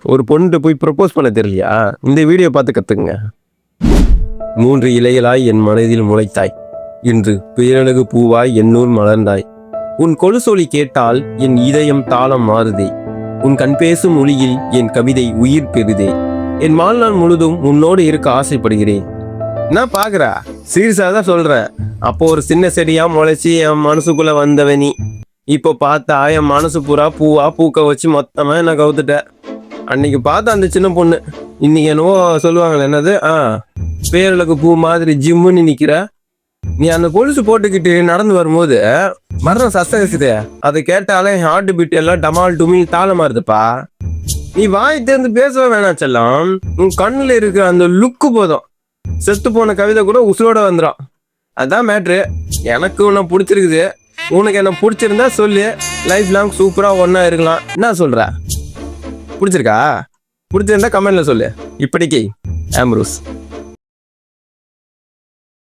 ஒரு பொண்ணு போய் ப்ரப்போஸ் பண்ண தெரியலையா? இந்த வீடியோ பார்த்து கத்துக்குங்க. 3 இலைகளாய் என் மனதில் முளைத்தாய், இன்று பேரழகு பூவாய் என்னுள் மலர்ந்தாய். உன் கொலுசொலி கேட்டால் என் இதயம் தாளம் மாறுதே, உன் கண் பேசும் மொழியில் என் கவிதை உயிர் பெறுதே. என் வாழ்நாள் முழுதும் உன்னோடு இருக்க ஆசைப்படுகிறேன். நான் பாக்குறா சீரியஸா தான் சொல்றேன். அப்போ ஒரு சின்ன செடியா முளைச்சி என் மனசுக்குள்ள வந்தவனி, இப்போ பார்த்தா என் மனசு பூரா பூவா பூக்க வச்சு மொத்தமா என்ன கவுத்துட்ட. அன்னைக்கு பார்த்தா அந்த சின்ன பொண்ணு இன்னைக்கு என்னவோ சொல்லுவாங்களே, என்னது பேரழகு பூ மாதிரி ஜிம்முன்னு நிக்கிற. நீ அந்த கொலுசு போட்டுக்கிட்டு நடந்து வரும்போது மரணம் சஸ்தகசுதே, அதை கேட்டாலே என் ஹார்ட் பீட் எல்லாம் டமால் டுமில் தாளமா இருதுப்பா. நீ வாய் தேர்ந்து பேசவே வேணாம் செல்லம். உன் கண்ணுல இருக்கிற அந்த லுக்கு போதும் செத்து போன கவிதை கூட உசுரோட வந்துடும். அதான் மேட்ரு. எனக்கு உன்னை பிடிச்சிருக்குது, உனக்கு என்ன பிடிச்சிருந்தா சொல்லு. லைஃப் லாங் சூப்பரா ஒன்னா இருக்கலாம். என்ன சொல்ற? பிடிச்சிருக்கா? பிடிச்சிருந்தா கமெண்ட்ல சொல்லு. இப்படிக்கு ஆம்ரோஸ்.